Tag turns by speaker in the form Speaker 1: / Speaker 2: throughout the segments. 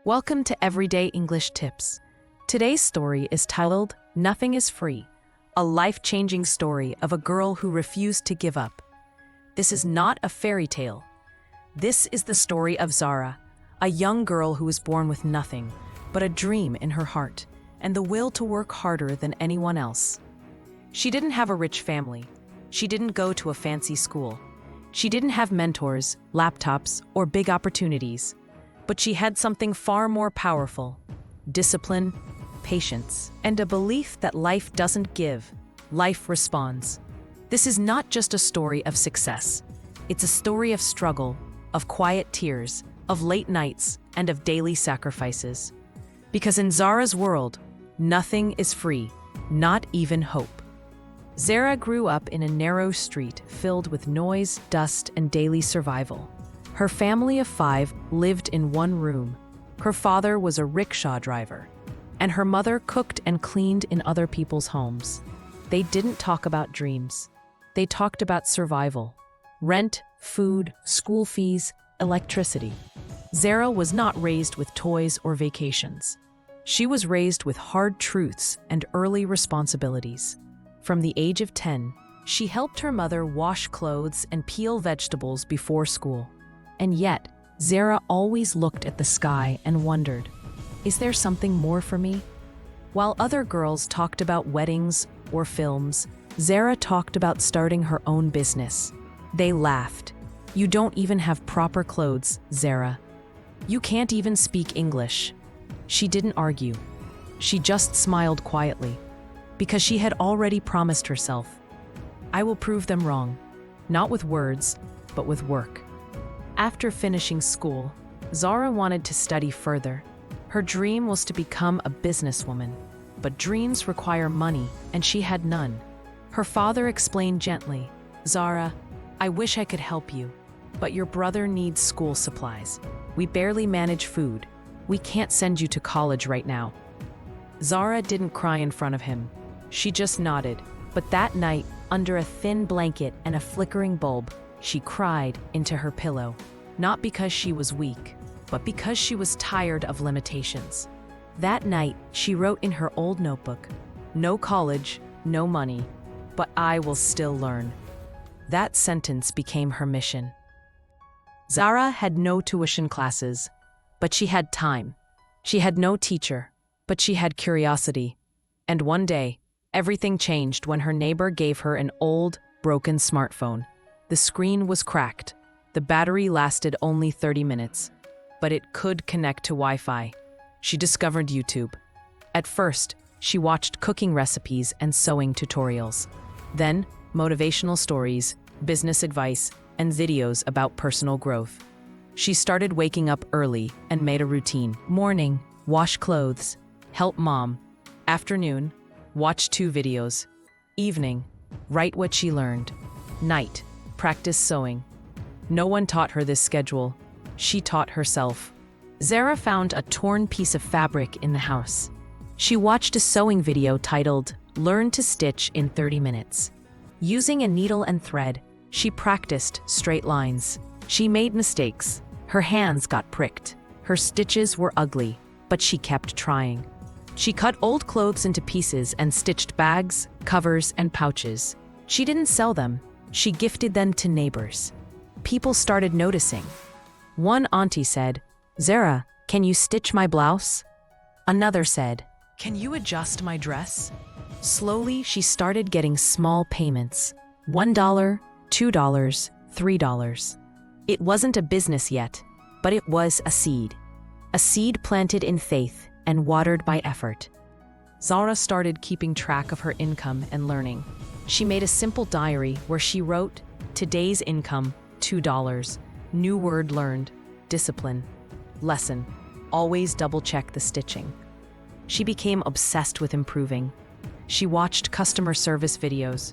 Speaker 1: Welcome to Everyday English Tips. Today's story is titled, Nothing is Free, a life-changing story of a girl who refused to give up. This is not a fairy tale. This is the story of Zara, a young girl who was born with nothing but a dream in her heart and the will to work harder than anyone else. She didn't have a rich family. She didn't go to a fancy school. She didn't have mentors, laptops, or big opportunities. But she had something far more powerful: discipline, patience, and a belief that life doesn't give, life responds. This is not just a story of success. It's a story of struggle, of quiet tears, of late nights, and of daily sacrifices. Because in Zara's world, nothing is free, not even hope. Zara grew up in a narrow street filled with noise, dust, and daily survival. Her family of 5 lived in one room. Her father was a rickshaw driver, and her mother cooked and cleaned in other people's homes. They didn't talk about dreams. They talked about survival: rent, food, school fees, electricity. Zara was not raised with toys or vacations. She was raised with hard truths and early responsibilities. From the age of 10, she helped her mother wash clothes and peel vegetables before school. And yet, Zara always looked at the sky and wondered, is there something more for me? While other girls talked about weddings or films, Zara talked about starting her own business. They laughed. You don't even have proper clothes, Zara. You can't even speak English. She didn't argue. She just smiled quietly, because she had already promised herself, I will prove them wrong, not with words, but with work. After finishing school, Zara wanted to study further. Her dream was to become a businesswoman, but dreams require money, and she had none. Her father explained gently, Zara, I wish I could help you, but your brother needs school supplies. We barely manage food. We can't send you to college right now. Zara didn't cry in front of him. She just nodded. But that night, under a thin blanket and a flickering bulb, she cried into her pillow, not because she was weak, but because she was tired of limitations. That night, she wrote in her old notebook, no college, no money, but I will still learn. That sentence became her mission. Zara had no tuition classes, but she had time. She had no teacher, but she had curiosity. And one day, everything changed when her neighbor gave her an old, broken smartphone. The screen was cracked. The battery lasted only 30 minutes, but it could connect to Wi-Fi. She discovered YouTube. At first, she watched cooking recipes and sewing tutorials. Then, motivational stories, business advice, and videos about personal growth. She started waking up early and made a routine. Morning, wash clothes, help mom. Afternoon, watch 2 videos. Evening, write what she learned. Night, practice sewing. No one taught her this schedule. She taught herself. Zara found a torn piece of fabric in the house. She watched a sewing video titled, Learn to Stitch in 30 Minutes. Using a needle and thread, she practiced straight lines. She made mistakes. Her hands got pricked. Her stitches were ugly, but she kept trying. She cut old clothes into pieces and stitched bags, covers, and pouches. She didn't sell them. She gifted them to neighbors. People started noticing. One auntie said, Zara, can you stitch my blouse? Another said, can you adjust my dress? Slowly, she started getting small payments. $1, $2, $3. It wasn't a business yet, but it was a seed. A seed planted in faith and watered by effort. Zara started keeping track of her income and learning. She made a simple diary where she wrote, today's income, $2, new word learned, discipline, lesson, always double-check the stitching. She became obsessed with improving. She watched customer service videos.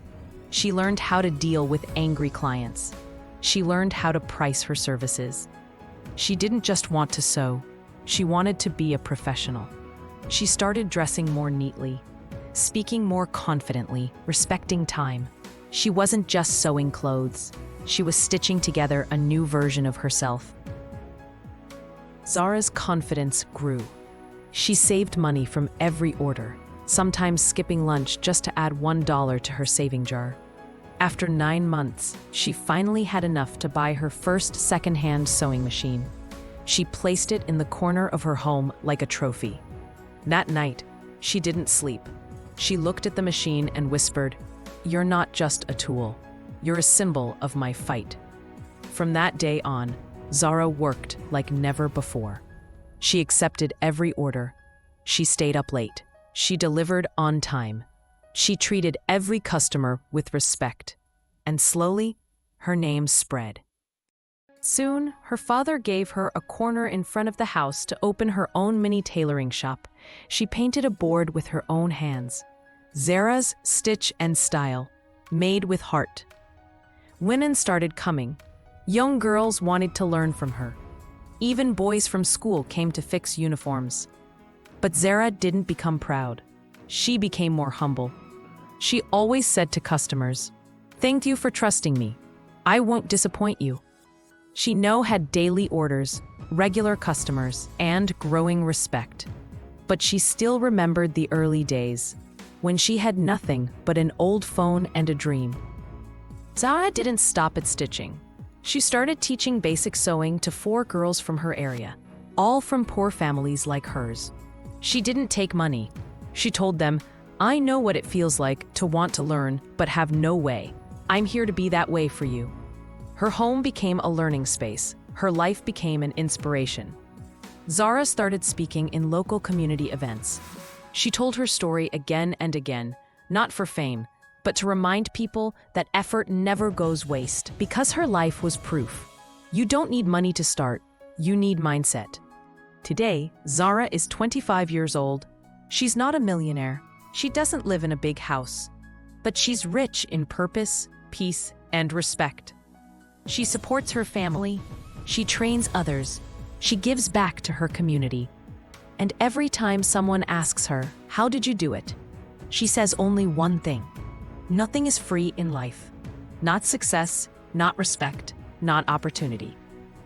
Speaker 1: She learned how to deal with angry clients. She learned how to price her services. She didn't just want to sew. She wanted to be a professional. She started dressing more neatly, speaking more confidently, respecting time. She wasn't just sewing clothes. She was stitching together a new version of herself. Zara's confidence grew. She saved money from every order, sometimes skipping lunch just to add $1 to her saving jar. After 9 months, she finally had enough to buy her first second-hand sewing machine. She placed it in the corner of her home like a trophy. That night, she didn't sleep. She looked at the machine and whispered, "You're not just a tool. You're a symbol of my fight." From that day on, Zara worked like never before. She accepted every order. She stayed up late. She delivered on time. She treated every customer with respect. And slowly, her name spread. Soon, her father gave her a corner in front of the house to open her own mini tailoring shop. She painted a board with her own hands. Zara's Stitch and Style, made with heart. Women started coming. Young girls wanted to learn from her. Even boys from school came to fix uniforms. But Zara didn't become proud. She became more humble. She always said to customers, "Thank you for trusting me. I won't disappoint you." She now had daily orders, regular customers, and growing respect. But she still remembered the early days, when she had nothing but an old phone and a dream. Zara didn't stop at stitching. She started teaching basic sewing to 4 girls from her area, all from poor families like hers. She didn't take money. She told them, "I know what it feels like to want to learn but have no way. I'm here to be that way for you." Her home became a learning space. Her life became an inspiration. Zara started speaking in local community events. She told her story again and again, not for fame, but to remind people that effort never goes waste, because her life was proof. You don't need money to start, you need mindset. Today, Zara is 25 years old. She's not a millionaire. She doesn't live in a big house. But she's rich in purpose, peace, and respect. She supports her family. She trains others. She gives back to her community. And every time someone asks her, "How did you do it?" she says only one thing: nothing is free in life. Not success, not respect, not opportunity.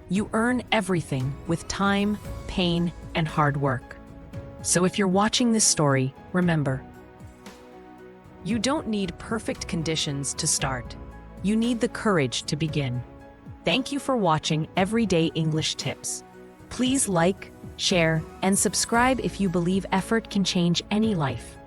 Speaker 1: You earn everything with time, pain, and hard work. So if you're watching this story, remember, you don't need perfect conditions to start. You need the courage to begin. Thank you for watching Everyday English Tips. Please like, share, and subscribe if you believe effort can change any life.